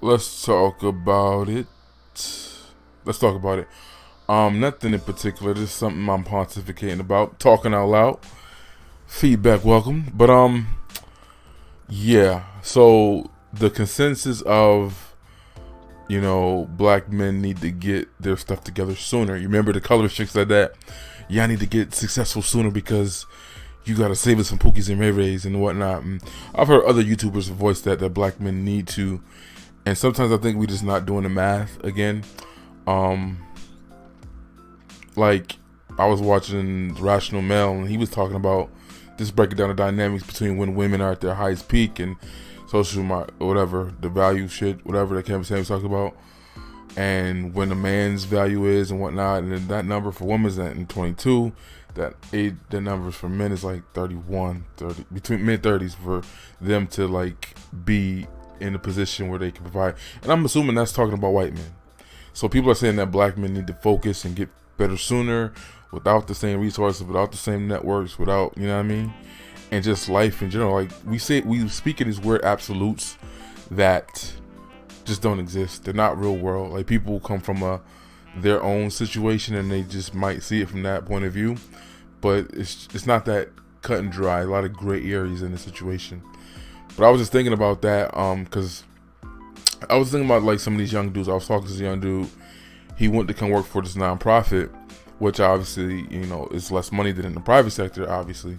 Let's talk about it. Let's talk about it. Nothing in particular. Just something I'm pontificating about, talking out loud. Feedback welcome. But yeah. So the consensus of black men need to get their stuff together sooner. You remember the color chicks said that? Yeah, I need to get successful sooner because you gotta save us some Pookies and Ray Rays and whatnot. And I've heard other YouTubers voice that black men need to. And sometimes I think we just not doing the math again. Like I was watching Rational Male and he was talking about just breaking down the dynamics between when women are at their highest peak and whatever, the value shit, whatever that Kevin Samuels talks about, and when a man's value is and whatnot, and then that number for women is at 22. The numbers for men is like 31, 30, between mid-30s for them to like be in a position where they can provide. And I'm assuming that's talking about white men. So people are saying that black men need to focus and get better sooner without the same resources, without the same networks, without, you know what I mean? And just life in general. Like we speak in these weird absolutes that just don't exist. They're not real world. Like people come from their own situation and they just might see it from that point of view. But it's not that cut and dry. A lot of gray areas in the situation. But I was just thinking about that because I was thinking about like some of these young dudes. I was talking to this young dude. He went to come work for this nonprofit, which obviously, is less money than in the private sector, obviously.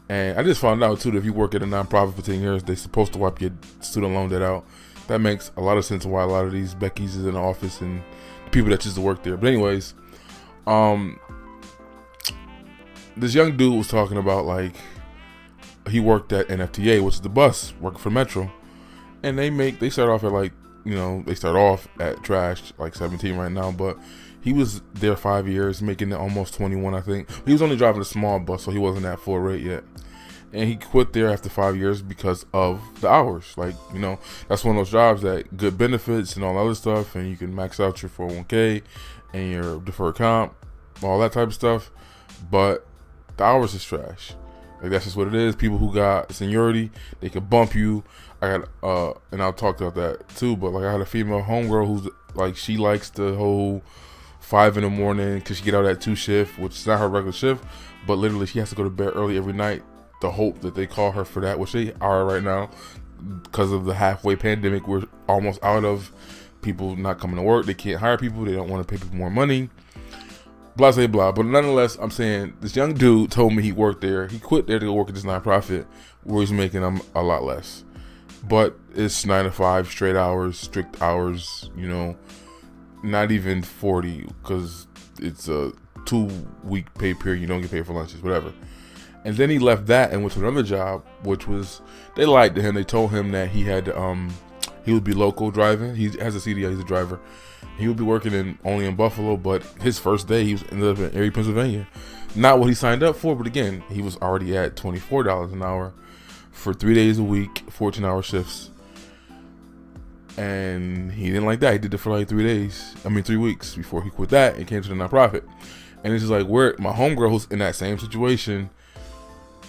And I just found out too that if you work at a nonprofit for 10 years, they're supposed to wipe your student loan debt out. That makes a lot of sense why a lot of these Beckys is in the office and the people that used to work there. But anyways, this young dude was talking about like he worked at NFTA, which is the bus, working for Metro. And they start off at like, they start off at trash, like 17 right now, but he was there 5 years, making it almost 21, I think. He was only driving a small bus, so he wasn't at full rate yet. And he quit there after 5 years because of the hours. Like, that's one of those jobs that good benefits and all that other stuff, and you can max out your 401k and your deferred comp, all that type of stuff. But the hours is trash. Like, that's just what it is. People who got seniority, they could bump you. I got, and I'll talk about that too, but like I had a female homegirl who's like, she likes the whole 5 in the morning because she get out at 2 shift, which is not her regular shift, but literally she has to go to bed early every night. The hope that they call her for that, which they are right now because of the halfway pandemic. We're almost out of people not coming to work. They can't hire people. They don't want to pay people more money. Blah, blah, blah. But nonetheless, I'm saying this young dude told me he worked there. He quit there to go work at this nonprofit where he's making a lot less. But it's 9 to 5, straight hours, strict hours, not even 40 because it's a 2-week pay period. You don't get paid for lunches, whatever. And then he left that and went to another job, which was, they lied to him. They told him that he had, he would be local driving. He has a CDL, he's a driver. He would be working only in Buffalo, but his first day, ended up in Erie, Pennsylvania. Not what he signed up for, but again, he was already at $24 an hour for 3 days a week, 14-hour shifts. And he didn't like that. He did it for like 3 weeks before he quit that and came to the nonprofit. And it's just like, where my homegirl who's in that same situation,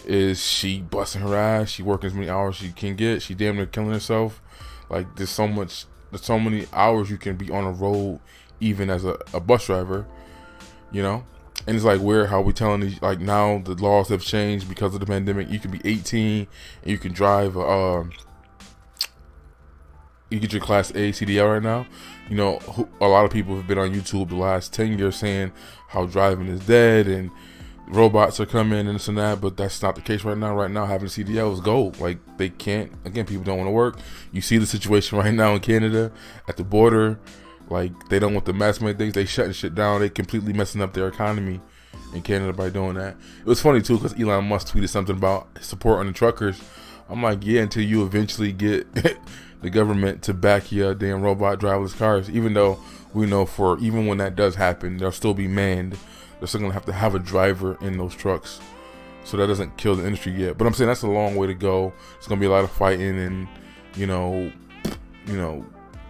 is she busting her ass, she working as many hours she can get, she damn near killing herself. Like there's so many hours you can be on a road even as a bus driver, And it's like how we telling these, like now the laws have changed because of the pandemic. You can be 18 and you can drive you get your class A CDL right now. A lot of people have been on YouTube the last 10 years saying how driving is dead and robots are coming and this and that, but that's not the case right now. Right now, having a CDL is gold. Like they can't. Again, people don't want to work. You see the situation right now in Canada at the border. Like they don't want the mask mandates. They shutting shit down. They completely messing up their economy in Canada by doing that. It was funny too because Elon Musk tweeted something about support on the truckers. I'm like, yeah, until you eventually get the government to back your damn robot driverless cars. Even though we know even when that does happen, they'll still be manned. They're still going to have a driver in those trucks. So that doesn't kill the industry yet. But I'm saying that's a long way to go. It's going to be a lot of fighting and,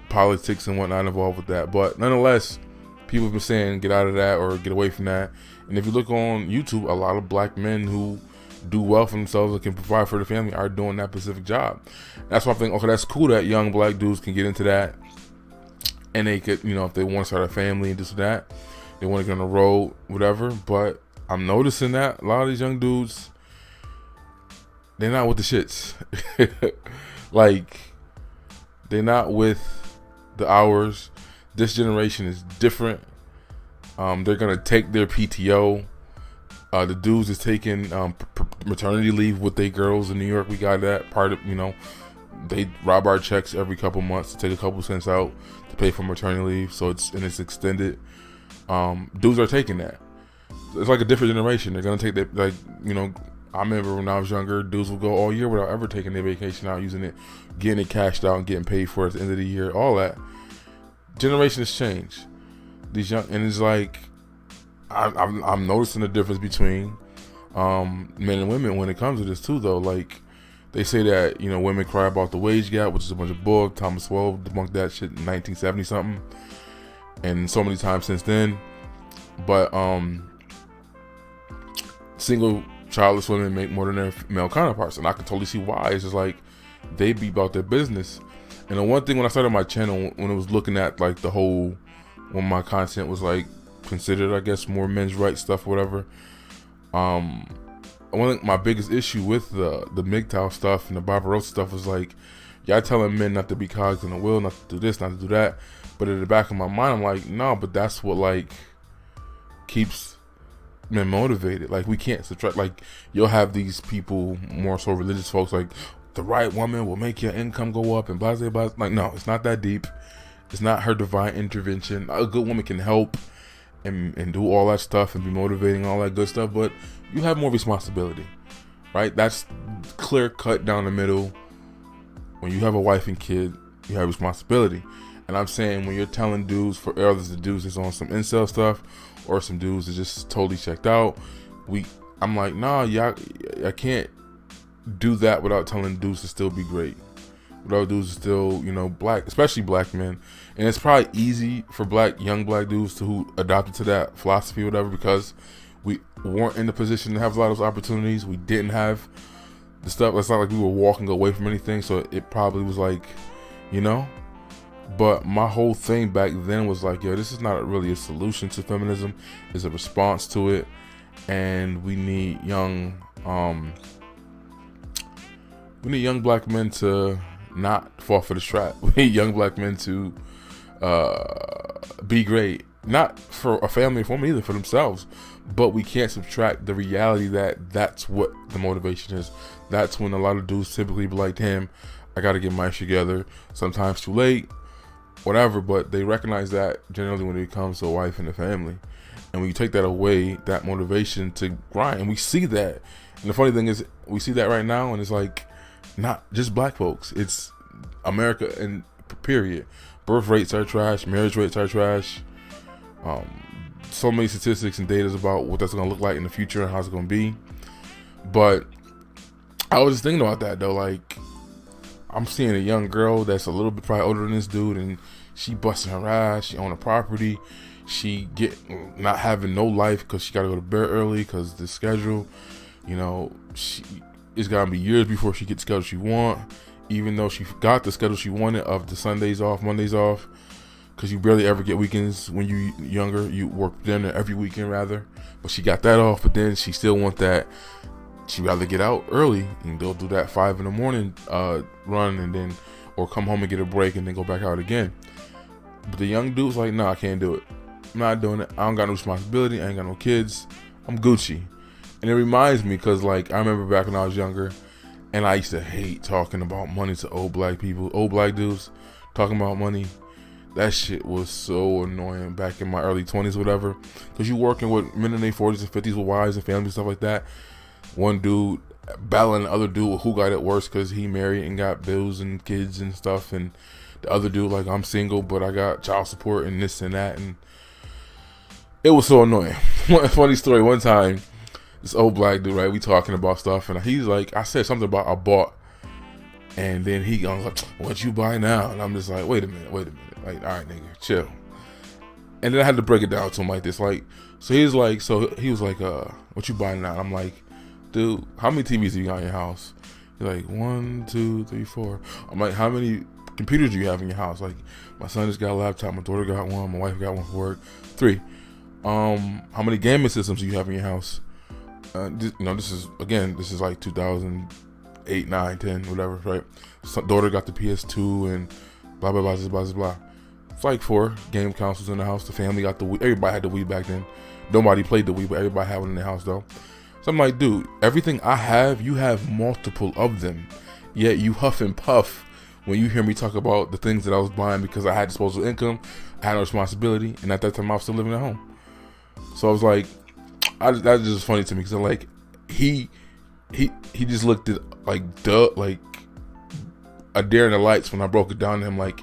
politics and whatnot involved with that. But nonetheless, people have been saying get out of that or get away from that. And if you look on YouTube, a lot of black men who do well for themselves and can provide for the family are doing that specific job. That's why I think, okay, that's cool that young black dudes can get into that, and they could, if they want to start a family and this or that, they want to get on the road, whatever. But I'm noticing that a lot of these young dudes, they're not with the shits. Like, they're not with the hours. This generation is different. They're gonna take their PTO. The dudes is taking maternity leave with their girls in New York. We got that part of, they rob our checks every couple months to take a couple cents out to pay for maternity leave. So it's extended. Dudes are taking that. It's like a different generation. They're gonna take that, like, I remember when I was younger, dudes would go all year without ever taking their vacation out, using it, getting it cashed out and getting paid for it at the end of the year, all that. Generation has changed. These young, and it's like, I'm noticing the difference between men and women when it comes to this too, though. Like, they say that, women cry about the wage gap, which is a bunch of bull. Thomas Sowell debunked that shit in 1970 something, and so many times since then. But single childless women make more than their male counterparts, and I can totally see why. It's just like they be about their business. And the one thing when I started my channel, when it was looking at like the whole, when my content was like considered, I guess, more men's rights stuff, or whatever. One of my biggest issue with the MGTOW stuff and the Barbarossa stuff was like, y'all telling men not to be cogs in the wheel, not to do this, not to do that. But in the back of my mind, I'm like, no, but that's what like keeps men motivated. Like, we can't subtract. Like, you'll have these people, more so religious folks, like, the right woman will make your income go up and blah blah blah. Like, no, it's not that deep. It's not her divine intervention. A good woman can help and do all that stuff and be motivating, all that good stuff, but you have more responsibility, right? That's clear cut down the middle. When you have a wife and kid, you have responsibility. And I'm saying, when you're telling dudes, for others, the dudes that's on some incel stuff, or some dudes that just totally checked out, I'm like, nah, y'all, I can't do that without telling dudes to still be great, without dudes to still, black, especially black men. And it's probably easy for young black dudes who adopted to that philosophy or whatever, because we weren't in the position to have a lot of those opportunities. We didn't have the stuff. It's not like we were walking away from anything, so it probably was like, But my whole thing back then was like, yo, this is not really a solution to feminism. It's a response to it. And we need young black men to not fall for the trap. We need young black men to be great. Not for a family or for them either, for themselves. But we can't subtract the reality that that's what the motivation is. That's when a lot of dudes typically be like, damn, I got to get my shit together. Sometimes too late, whatever. But they recognize that generally when it comes to a wife and a family. And when you take that away, that motivation to grind, and we see that. And the funny thing is, we see that right now, and it's like, not just black folks. It's America, and period. Birth rates are trash. Marriage rates are trash. So many statistics and data about what that's going to look like in the future and how it's going to be. But I was just thinking about that, though. Like, I'm seeing a young girl that's a little bit probably older than this dude, and she busting her ass. She own a property. She not having no life because she got to go to bed early because the schedule. It's got to be years before she gets the schedule she want, even though she got the schedule she wanted of the Sundays off, Mondays off, because you barely ever get weekends when you're younger. You work dinner every weekend, rather. But she got that off, but then she still want that. She'd rather get out early, and they'll do that 5 a.m. Run, and then, or come home and get a break and then go back out again. But the young dude's like, nah, I can't do it. I'm not doing it. I don't got no responsibility. I ain't got no kids. I'm Gucci. And it reminds me, because like, I remember back when I was younger, and I used to hate talking about money to old black people, old black dudes talking about money. That shit was so annoying back in my early 20s, whatever. Because you working with men in their 40s and 50s with wives and families and stuff like that. One dude battling the other dude with who got it worse because he married and got bills and kids and stuff. And the other dude like, I'm single, but I got child support and this and that. And it was so annoying. Funny story, one time, this old black dude, right, we talking about stuff, and he's like, I said something about I bought, and then he goes like, what you buy now? And I'm just like, wait a minute, like, all right, nigga, chill. And then I had to break it down to him like this, like, so he was like, what you buying now? And I'm like, dude, how many TVs do you got in your house? You're like, 1, 2, 3, 4. I'm like, how many computers do you have in your house? Like, my son just got a laptop, my daughter got one, my wife got one for work. 3. How many gaming systems do you have in your house? This is like 2008, 9, 10, whatever, right? So daughter got the PS2 and blah blah blah blah blah blah. It's like 4 game consoles in the house. The family got the Wii. Everybody had the Wii back then. Nobody played the Wii, but everybody had one in the house though. So I'm like, dude, everything I have, you have multiple of them. Yet you huff and puff when you hear me talk about the things that I was buying because I had disposable income, I had no responsibility, and at that time I was still living at home. So I was like, that's just funny to me because like he just looked at like a deer in the lights when I broke it down to him. Like,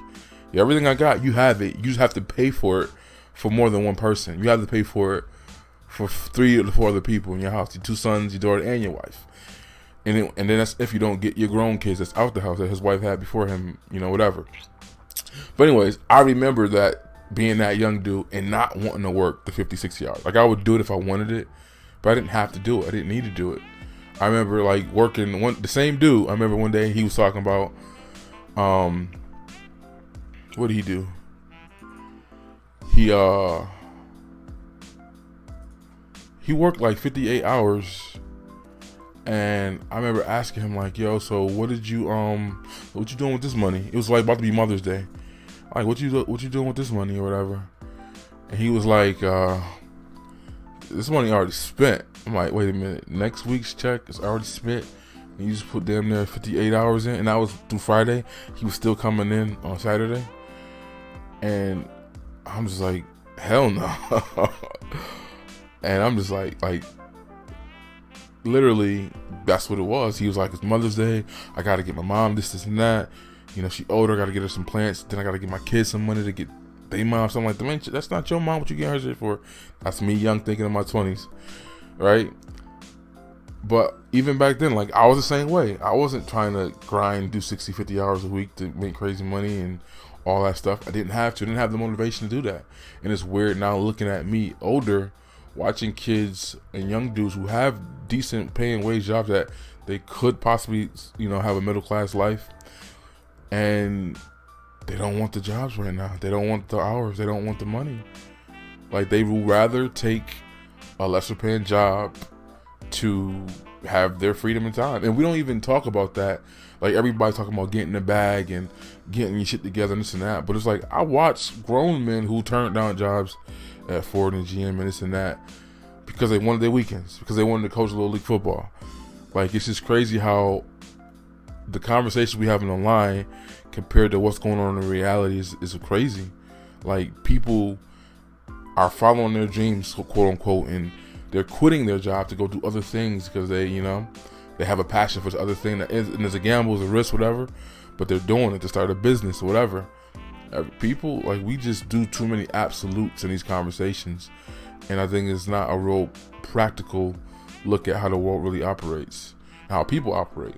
yeah, everything I got, you have it. You just have to pay for it for more than one person. You have to pay for it for 3 or 4 other people in your house: your 2 sons, your daughter, and your wife. And then that's if you don't get your grown kids that's out the house that his wife had before him, whatever. But anyways, I remember that being that young dude and not wanting to work the 50, 60 hours. Like, I would do it if I wanted it, but I didn't have to do it. I didn't need to do it. I remember like working the same dude. I remember one day he was talking about, what did he do? He worked like 58 hours. And I remember asking him like, yo, so what you doing with this money? It was like about to be Mother's Day. Like, what you doing with this money or whatever? And he was like, this money already spent. I'm like, wait a minute, next week's check is already spent. And you just put damn near 58 hours in, and that was through Friday. He was still coming in on Saturday. And I'm just like, hell no. And I'm just like literally, that's what it was. He was like, it's Mother's Day. I got to get my mom this, and that. She older. I got to get her some plants. Then I got to get my kids some money to get their mom something like that. Man, that's not your mom. What you getting her shit for? That's me young thinking in my 20s. Right? But even back then, like, I was the same way. I wasn't trying to grind, do 60, 50 hours a week to make crazy money and all that stuff. I didn't have to. I didn't have the motivation to do that. And it's weird now looking at me older, watching kids and young dudes who have decent paying wage jobs that they could possibly, have a middle class life, and they don't want the jobs right now. They don't want the hours. They don't want the money. Like, they would rather take a lesser paying job to have their freedom and time. And we don't even talk about that. Like, everybody's talking about getting the bag and getting your shit together and this and that. But it's like, I watch grown men who turned down jobs at Ford and GM and this and that because they wanted their weekends, because they wanted to coach Little League football. Like, it's just crazy how the conversation we having online compared to what's going on in reality is crazy. Like, people are following their dreams, quote unquote, and they're quitting their job to go do other things because they have a passion for this other thing that is, and it's a gamble, it's a risk, whatever, but they're doing it to start a business or whatever. People, like, we just do too many absolutes in these conversations, and I think it's not a real practical look at how the world really operates, how people operate.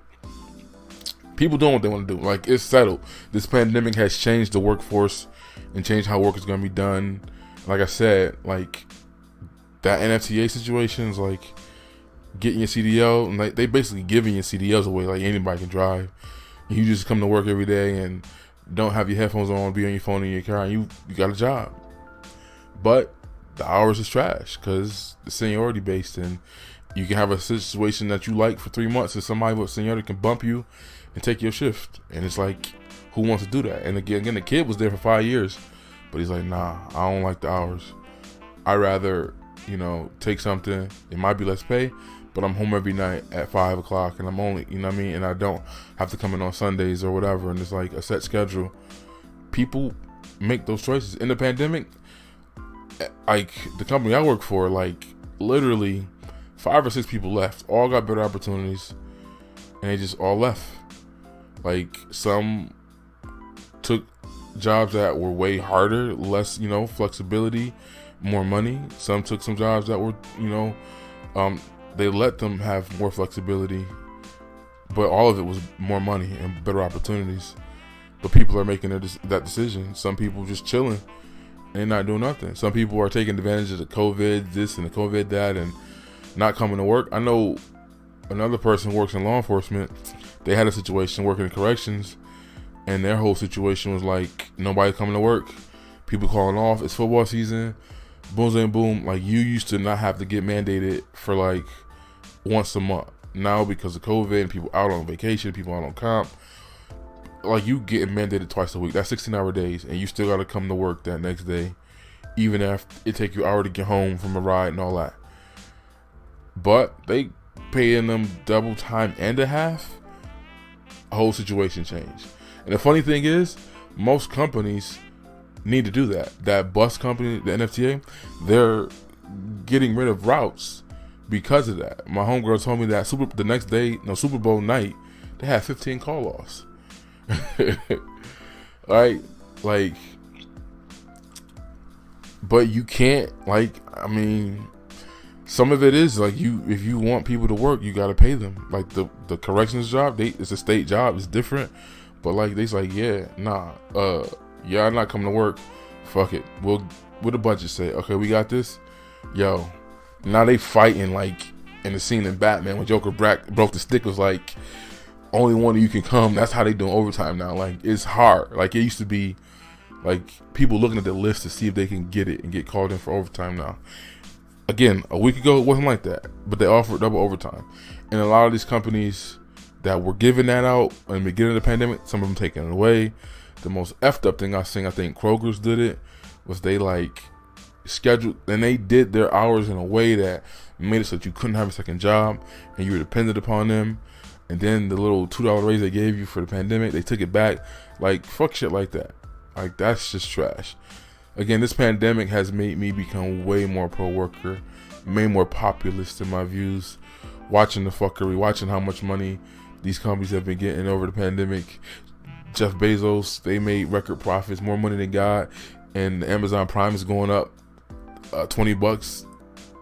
People doing what they want to do. Like, it's settled. This pandemic has changed the workforce and changed how work is going to be done. Like I said, like, that NFTA situation is like getting your CDL, and they basically giving your CDLs away. Like, anybody can drive. You just come to work every day and don't have your headphones on, be on your phone in your car, and you got a job. But the hours is trash because it's seniority based, and you can have a situation that you like for 3 months, and somebody with seniority can bump you and take your shift. And it's like, who wants to do that? And again, the kid was there for 5 years, but he's like, nah, I don't like the hours. I'd rather, take something. It might be less pay, but I'm home every night at 5 o'clock, and I'm only, and I don't have to come in on Sundays or whatever, and it's like a set schedule. People make those choices. In the pandemic, like, the company I work for, like, literally 5 or 6 people left, all got better opportunities, and they just all left. Like, some took jobs that were way harder, less, flexibility, more money. Some took some jobs that were, they let them have more flexibility, but all of it was more money and better opportunities. But people are making that decision. Some people just chilling and not doing nothing. Some people are taking advantage of the COVID this and the COVID that and not coming to work. I know another person works in law enforcement. They had a situation working in corrections, and their whole situation was like nobody coming to work, people calling off. It's football season, boom and boom. Like, you used to not have to get mandated for like once a month. Now, because of COVID and people out on vacation, people out on comp, like, you getting mandated twice a week. That's 16-hour days, and you still got to come to work that next day, even if it take you an hour to get home from a ride and all that. But they paying them double time and a half. A whole situation changed. And the funny thing is, most companies need to do that. That bus company, the NFTA, they're getting rid of routes because of that. My homegirl told me that the next day, Super Bowl night, they had 15 call-offs. Right? Like, but you can't, like, I mean, some of it is like, if you want people to work, you gotta pay them. Like the corrections job, it's a state job, it's different. But like, they's like, yeah, nah, y'all not coming to work. Fuck it. What the budget say? Okay, we got this. Yo, now they fighting like in the scene in Batman when Joker broke the stick. Was like, only one of you can come. That's how they doing overtime now. Like, it's hard. Like, it used to be like people looking at the list to see if they can get it and get called in for overtime now. Again, a week ago it wasn't like that, but they offered double overtime. And a lot of these companies that were giving that out in the beginning of the pandemic, some of them taking it away. The most effed up thing I seen, I think Kroger's did it, was they like scheduled, and they did their hours in a way that made it so that you couldn't have a second job and you were dependent upon them. And then the little $2 raise they gave you for the pandemic, they took it back. Like, fuck shit like that. Like, that's just trash. Again, this pandemic has made me become way more pro-worker, way more populist in my views, watching the fuckery, watching how much money these companies have been getting over the pandemic. Jeff Bezos, they made record profits, more money than God, and Amazon Prime is going up $20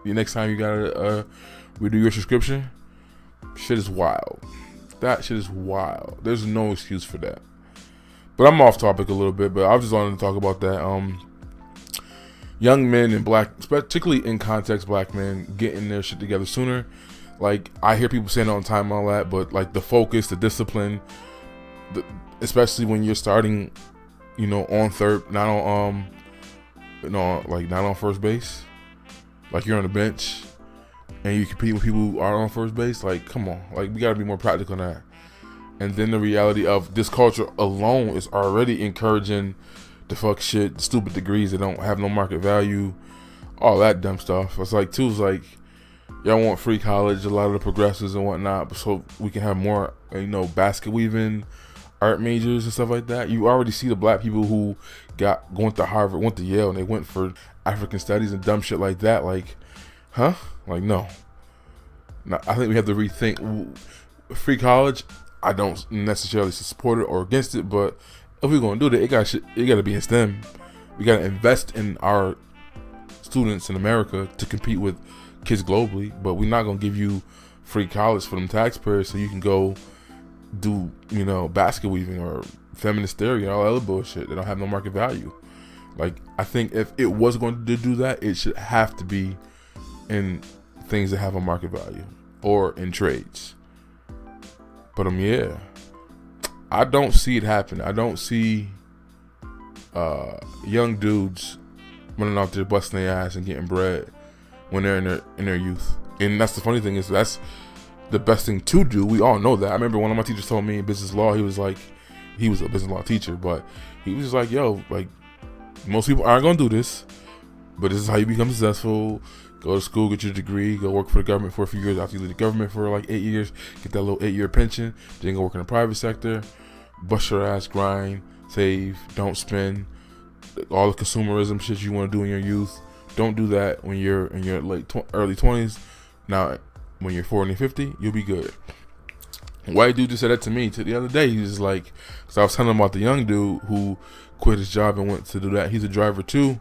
the next time you gotta redo your subscription. Shit is wild. That shit is wild. There's no excuse for that. But I'm off topic a little bit, but I just wanted to talk about that. Young men and particularly in context, black men getting their shit together sooner. Like, I hear people saying on time and all that, but like the focus, the discipline, especially when you're starting, on third, not on, not on first base. Like, you're on the bench and you compete with people who are on first base. Like, come on, like, we gotta be more practical than that. And then the reality of this culture alone is already encouraging the fuck shit, stupid degrees that don't have no market value, all that dumb stuff. It's like, too, it's like, y'all want free college, a lot of the progressives and whatnot, so we can have more, basket weaving, art majors and stuff like that. You already see the black people who went to Harvard, went to Yale, and they went for African studies and dumb shit like that. Like, huh? Like, no. I think we have to rethink free college. I don't necessarily support it or against it, but if we're gonna do that, it got to be in STEM. We got to invest in our students in America to compete with kids globally. But we're not gonna give you free college for them taxpayers so you can go do basket weaving or feminist theory and all that other bullshit that don't have no market value. Like, I think if it was going to do that, it should have to be in things that have a market value or in trades. But yeah, I don't see it happen. I don't see young dudes running out there busting their ass and getting bread when they're in their youth. And that's the funny thing, is that's the best thing to do. We all know that. I remember one of my teachers told me in business law, he was a business law teacher, but he was just like, yo, like, most people aren't gonna do this, but this is how you become successful. Go to school, get your degree, go work for the government for a few years. After you leave the government for like 8 years, get that little 8-year pension, then go work in the private sector, bust your ass, grind, save, don't spend. All the consumerism shit you want to do in your youth, don't do that when you're in your early 20s. Now, when you're 40 and 50, you'll be good. White dude just said that to me the other day. He was like, because I was telling him about the young dude who quit his job and went to do that. He's a driver too.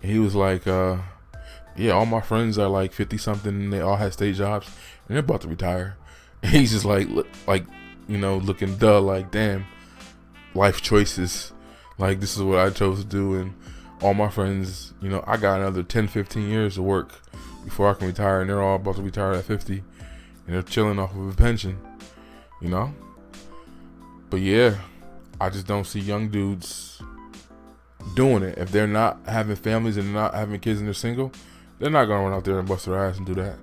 And he was like, yeah, all my friends are like 50 something and they all had state jobs and they're about to retire. And he's just like, looking dull, like, damn, life choices. Like, this is what I chose to do. And all my friends, I got another 10, 15 years to work before I can retire, and they're all about to retire at 50. And and they're chilling off of a pension, you know. But yeah, I just don't see young dudes doing it. If they're not having families and not having kids and they're single, they're not gonna run out there and bust their ass and do that.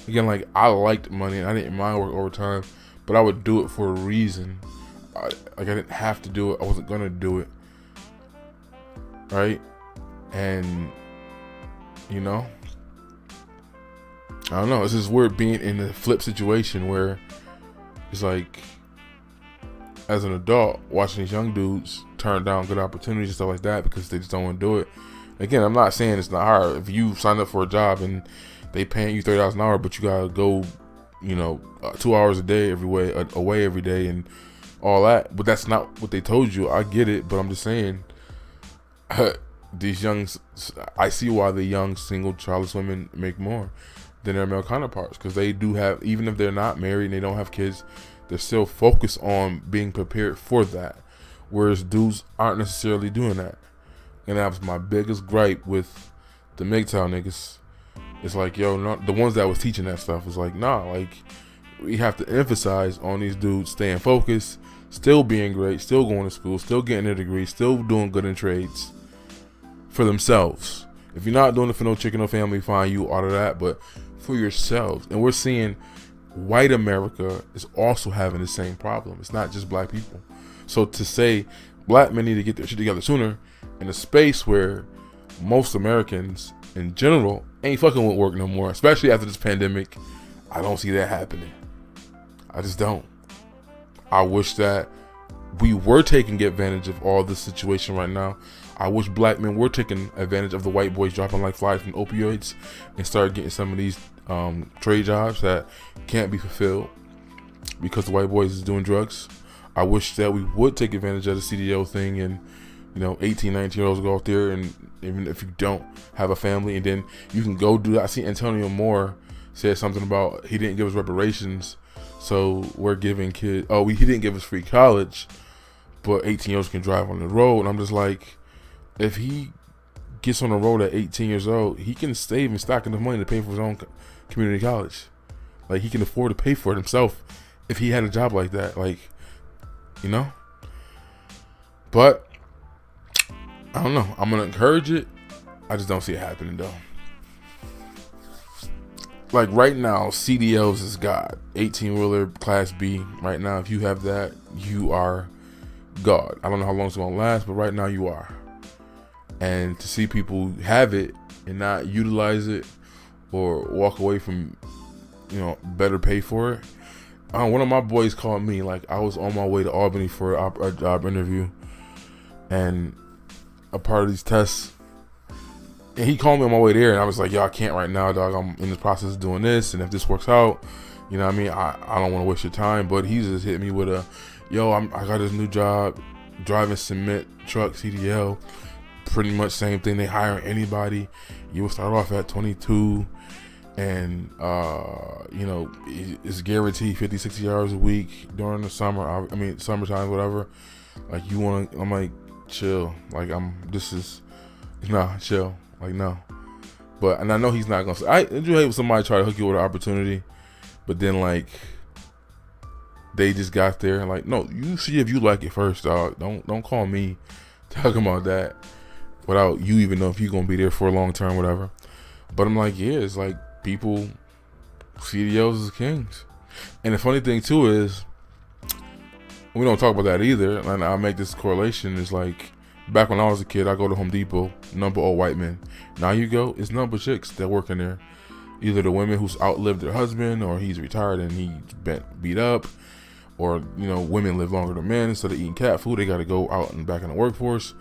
Again, like, I liked money and I didn't mind work overtime, but I would do it for a reason. I didn't have to do it. I wasn't gonna do it, right? And you know, I don't know. It's just weird being in the flip situation where it's like, as an adult, watching these young dudes turn down good opportunities and stuff like that because they just don't want to do it. Again, I'm not saying it's not hard. If you sign up for a job and they paying you $30 an hour, but you gotta go, 2 hours a day away every day and all that. But that's not what they told you. I get it, but I'm just saying, I see why the young single childless women make more than their male counterparts, because they do have, even if they're not married and they don't have kids, they're still focused on being prepared for that, whereas dudes aren't necessarily doing that. And that was my biggest gripe with the MGTOW niggas. It's like, yo, the ones that was teaching that stuff was like, nah, like, we have to emphasize on these dudes staying focused, still being great, still going to school, still getting their degree, still doing good in trades for themselves. If you're not doing it for no chick or no family, fine, you out of that, but for yourselves. And we're seeing white America is also having the same problem. It's not just black people. So to say black men need to get their shit together sooner in a space where most Americans in general ain't fucking with work no more, especially after this pandemic, I don't see that happening. I just don't. I wish that we were taking advantage of all this situation right now. I wish black men were taking advantage of the white boys dropping like flies from opioids and start getting some of these trade jobs that can't be fulfilled because the white boys is doing drugs. I wish that we would take advantage of the CDO thing and 18, 19-year-olds go out there, and even if you don't have a family, and then you can go do that. I see Antonio Moore said something about he didn't give us reparations, so we're giving kids, he didn't give us free college, but 18-year-olds can drive on the road. And I'm just like, if he gets on the road at 18 years old, he can save and stack enough money to pay for his own community college. Like, he can afford to pay for it himself if he had a job like that. Like, but I don't know. I'm gonna encourage it. I just don't see it happening though. Like right now, CDLs is God. 18-wheeler Class B. Right now, if you have that, you are God. I don't know how long it's gonna last, but right now you are. And to see people have it and not utilize it or walk away from, better pay for it. One of my boys called me, like, I was on my way to Albany for a job interview and a part of these tests, and he called me on my way there, and I was like, yo, I can't right now, dog. I'm in the process of doing this, and if this works out, I don't want to waste your time. But he just hit me with I got this new job driving cement truck, CDL, pretty much same thing. They hire anybody. You will start off at 22, and it's guaranteed 50, 60 hours a week during the summer. Summertime, whatever. Like, I'm like, chill. Like, chill. Like, no. But, and I know he's not gonna say, I do hate when somebody try to hook you with an opportunity, but then, like, they just got there and, like, no, you see if you like it first, dog. Don't call me talking about that without you even know if you're gonna be there for a long term, whatever. But I'm like, yeah, it's like people, CDOs is kings. And the funny thing too is, we don't talk about that either, and I'll make this correlation, is like, back when I was a kid, I go to Home Depot, number all white men. Now you go, it's number chicks that work in there. Either the women who's outlived their husband, or he's retired and he's been beat up, or women live longer than men, so they're eating cat food. They got to go out and back in the workforce.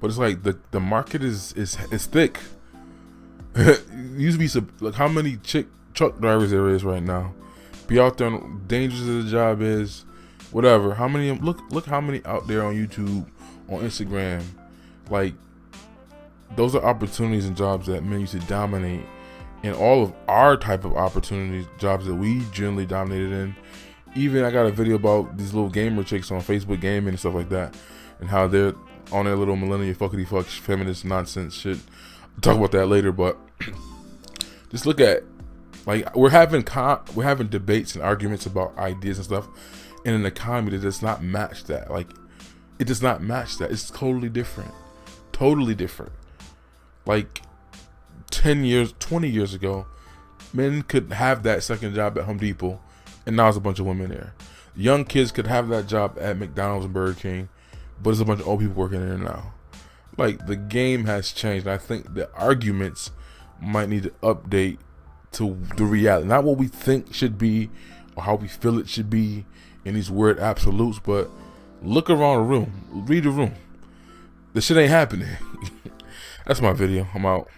But it's like the market is thick. It used to be like how many chick truck drivers there is right now. Be out there, dangerous as the job is, whatever. How many? Look how many out there on YouTube, on Instagram. Like, those are opportunities and jobs that men used to dominate, and all of our type of opportunities, jobs that we generally dominated in. Even I got a video about these little gamer chicks on Facebook gaming and stuff like that, and how they're on their little millennial fuckity fuck feminist nonsense shit. I'll talk about that later, but just look at Like we're having debates and arguments about ideas and stuff in an economy that does not match that. Like it does not match that. It's totally different. Totally different. Like 10 years, 20 years ago, men could have that second job at Home Depot, and now there's a bunch of women there. Young kids could have that job at McDonald's and Burger King, but there's a bunch of old people working there now. Like the game has changed. And I think the arguments might need to update to the reality, not what we think should be or how we feel it should be in these weird absolutes, but look around the room, read the room. The shit ain't happening. That's my video. I'm out.